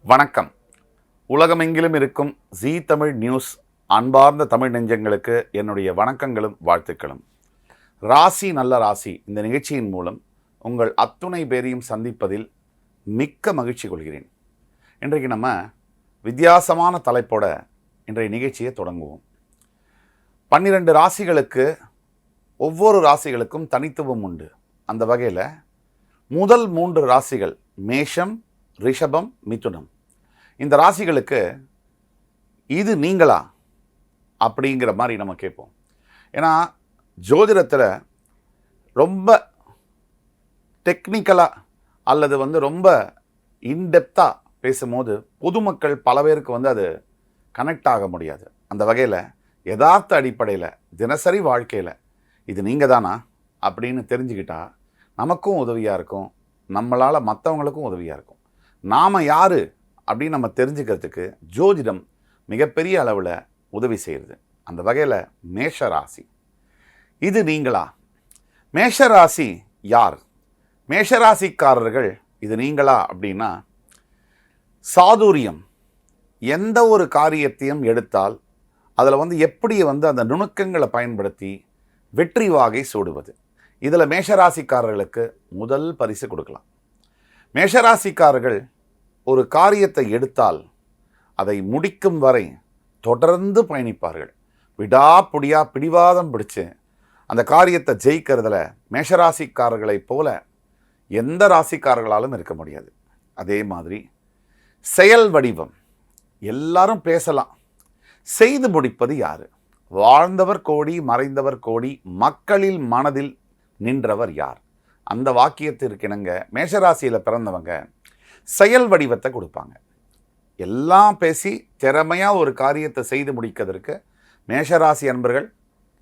வணக்கம். உலகமெங்கிலும் இருக்கும் ஜீ தமிழ் நியூஸ் அன்பார்ந்த தமிழ் நெஞ்சங்களுக்கு என்னுடைய வணக்கங்களும் வாழ்த்துக்களும். ராசி நல்ல ராசி இந்த நிகழ்ச்சியின் மூலம் உங்கள் அத்துணை பேரையும் சந்திப்பதில் மிக்க மகிழ்ச்சி கொள்கிறேன். இன்றைக்கு நம்ம வித்தியாசமான தலைப்போட இன்றைய நிகழ்ச்சியை தொடங்குவோம். 12 ராசிகளுக்கு ஒவ்வொரு ராசிகளுக்கும் தனித்துவம் உண்டு. அந்த வகையில் முதல் 3 ராசிகள் மேஷம், ரிஷபம், மிதுனம். இந்த ராசிகளுக்கு இது நீங்களா அப்படிங்கிற மாதிரி நம்ம கேட்போம். ஏன்னா ஜோதிடத்தில் ரொம்ப டெக்னிக்கலாக அல்லது ரொம்ப இன்டெப்த்தாக பேசும்போது பொதுமக்கள் பல பேருக்கு அது கனெக்ட் ஆக முடியாது. அந்த வகையில் யதார்த்த அடிப்படையில் தினசரி வாழ்க்கையில் இது நீங்கள் தானா அப்படின்னு தெரிஞ்சுக்கிட்டா நமக்கும் உதவியாக இருக்கும், நம்மளால் மற்றவங்களுக்கும் உதவியாக இருக்கும். நாம் யார் அப்படின்னு நம்ம தெரிஞ்சுக்கிறதுக்கு ஜோதிடம் மிகப்பெரிய அளவில் உதவி செய்கிறது. அந்த வகையில் மேஷராசி இது நீங்களா? மேஷராசி யார்? மேஷராசிக்காரர்கள் இது நீங்களா அப்படின்னா, சாதுரியம், எந்த ஒரு காரியத்தையும் எடுத்தால் அதில் எப்படி அந்த நுணுக்கங்களை பயன்படுத்தி வெற்றி வாகை சூடுவது. இதில் மேஷராசிக்காரர்களுக்கு முதல் பரிசு கொடுக்கலாம். மேஷராசிக்காரர்கள் ஒரு காரியத்தை எடுத்தால் அதை முடிக்கும் வரை தொடர்ந்து பயணிப்பார்கள். விடாப்புடியா பிடிவாதம் பிடிச்சு அந்த காரியத்தை ஜெயிக்கிறதுல மேஷராசிக்காரர்களைப் போல எந்த ராசிக்காரர்களாலும் இருக்க முடியாது. அதே மாதிரி செயல் வடிவம், எல்லாரும் பேசலாம், செய்து முடிப்பது யார்? வாழ்ந்தவர் கோடி மறைந்தவர் கோடி, மக்களில் மனதில் நின்றவர் யார்? அந்த வாக்கியத்திற்கு இணங்க மேஷராசியில் பிறந்தவங்க செயல் வடிவத்தை கொடுப்பாங்க. எல்லாம் பேசி திறமையாக ஒரு காரியத்தை செய்து முடிக்கிறதுக்கு மேஷராசி அன்பர்கள்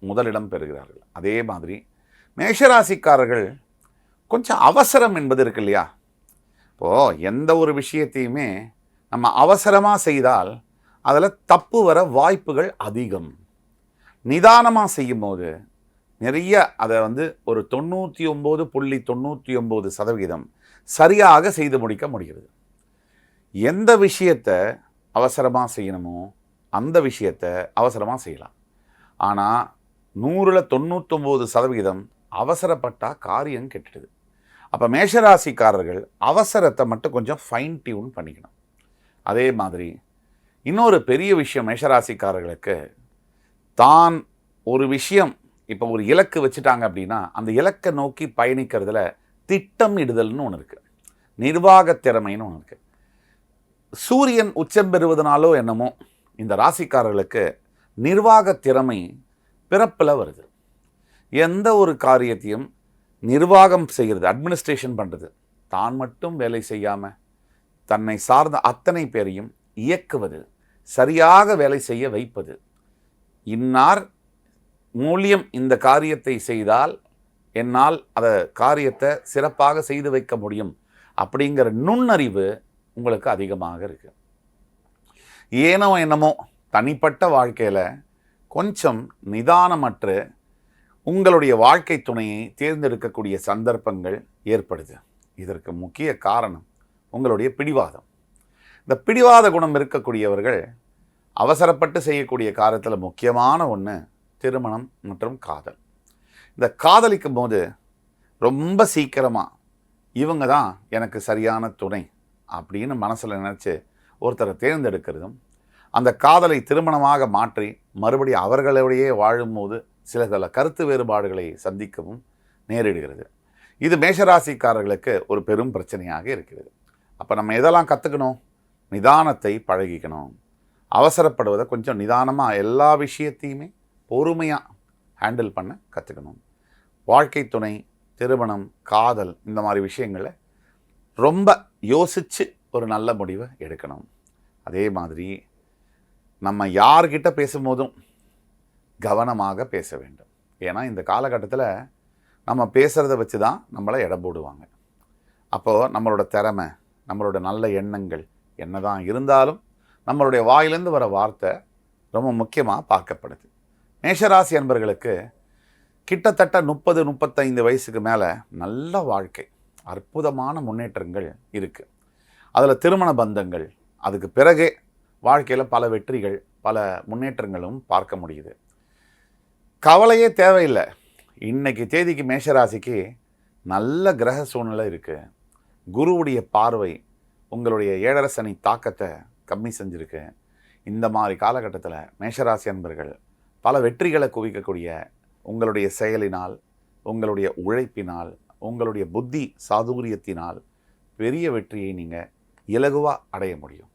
முதலிடம் பெறுகிறார்கள். அதே மாதிரி மேஷராசிக்காரர்கள் கொஞ்சம் அவசரம் என்பது இருக்கு இல்லையா? இப்போது எந்த ஒரு விஷயத்தையுமே நம்ம அவசரமாக செய்தால் அதில் தப்பு வர வாய்ப்புகள் அதிகம். நிதானமாக செய்யும்போது நிறைய அதை ஒரு 99.99% சரியாக செய்து முடிக்க முடிகிறது. எந்த விஷயத்தை அவசரமாக செய்யணுமோ அந்த விஷயத்தை அவசரமாக செய்யலாம். ஆனால் 100ல் 99% அவசரப்பட்டால் காரியம் கெட்டுடுது. அப்போ மேஷராசிக்காரர்கள் அவசரத்தை மட்டும் கொஞ்சம் ஃபைன் டியூன் பண்ணிக்கணும். அதே மாதிரி இன்னொரு பெரிய விஷயம், மேஷராசிக்காரர்களுக்கு தான் ஒரு விஷயம் இப்போ ஒரு இலக்கு வச்சுட்டாங்க அப்படின்னா அந்த இலக்கை நோக்கி பயணிக்கிறதுல திட்டம் இடுதல்னு ஒன்று இருக்குது, நிர்வாக திறமைன்னு ஒன்று இருக்குது. சூரியன் உச்சம் பெறுவதனாலோ என்னமோ இந்த ராசிக்காரர்களுக்கு நிர்வாக திறமை பிறப்பில் வருது. எந்த ஒரு காரியத்தையும் நிர்வாகம் செய்கிறது, அட்மினிஸ்ட்ரேஷன் பண்ணுறது, தான் மட்டும் வேலை செய்யாமல் தன்னை சார்ந்த அத்தனை பேரையும் இயக்குவது, சரியாக வேலை செய்ய வைப்பது, இன்னார் மூலியம் இந்த காரியத்தை செய்தால் என்னால் அந்த காரியத்தை சிறப்பாக செய்து வைக்க முடியும் அப்படிங்கிற நுண்ணறிவு உங்களுக்கு அதிகமாக இருக்குது. ஏனோ என்னமோ தனிப்பட்ட வாழ்க்கையில் கொஞ்சம் நிதானமற்று உங்களுடைய வாழ்க்கை துணையை தேர்ந்தெடுக்கக்கூடிய சந்தர்ப்பங்கள் ஏற்படுது. இதற்கு முக்கிய காரணம் உங்களுடைய பிடிவாதம். இந்த பிடிவாத குணம் இருக்கக்கூடியவர்கள் அவசரப்பட்டு செய்யக்கூடிய காரியத்தில் முக்கியமான ஒன்று திருமணம் மற்றும் காதல். இந்த காதலிக்கும் போது ரொம்ப சீக்கிரமாக இவங்க தான் எனக்கு சரியான துணை அப்படின்னு மனசில் நினச்சி ஒருத்தரை தேர்ந்தெடுக்கிறதும், அந்த காதலை திருமணமாக மாற்றி மறுபடியும் அவர்களோடையே வாழும்போது சில கருத்து வேறுபாடுகளை சந்திக்கவும் நேரிடுகிறது. இது மேஷராசிக்காரர்களுக்கு ஒரு பெரும் பிரச்சனையாக இருக்கிறது. அப்போ நம்ம எதெல்லாம் கற்றுக்கணும்? நிதானத்தை பழகிக்கணும். அவசரப்படுவதை கொஞ்சம் நிதானமாக எல்லா விஷயத்தையுமே பொறுமையாக ஹேண்டில் பண்ண கற்றுக்கணும். வாழ்க்கை துணை, திருமணம், காதல் இந்த மாதிரி விஷயங்களை ரொம்ப யோசித்து ஒரு நல்ல முடிவை எடுக்கணும். அதே மாதிரி நம்ம யார்கிட்ட பேசும்போதும் கவனமாக பேச வேண்டும். ஏன்னா இந்த காலகட்டத்தில் நம்ம பேசுகிறத வச்சு தான் நம்மளை எடை போடுவாங்க. அப்போது நம்மளோட திறமை, நம்மளோட நல்ல எண்ணங்கள் என்ன தான் இருந்தாலும் நம்மளுடைய வாயிலேருந்து வர வார்த்தை ரொம்ப முக்கியமாக பார்க்கப்படுது. மேஷராசி அன்பர்களுக்கு கிட்டத்தட்ட 30-35 வயசுக்கு மேலே நல்ல வாழ்க்கை, அற்புதமான முன்னேற்றங்கள் இருக்குது. அதில் திருமண பந்தங்கள், அதுக்கு பிறகே வாழ்க்கையில் பல வெற்றிகள், பல முன்னேற்றங்களும் பார்க்க முடியுது. கவலையே தேவையில்லை. இன்னைக்கு தேதிக்கு மேஷராசிக்கு நல்ல கிரக சூழ்நிலை இருக்குது. குருவுடைய பார்வை உங்களுடைய 7.5 சனி தாக்கத்தை கம்மி செஞ்சுருக்கு. இந்த மாதிரி காலகட்டத்தில் மேஷராசி அன்பர்கள் பல வெற்றிகளை குவிக்கக்கூடிய உங்களுடைய செயலினால், உங்களுடைய உழைப்பினால், உங்களுடைய புத்தி சாதுரியத்தினால் பெரிய வெற்றியை நீங்கள் இலகுவாக அடைய முடியும்.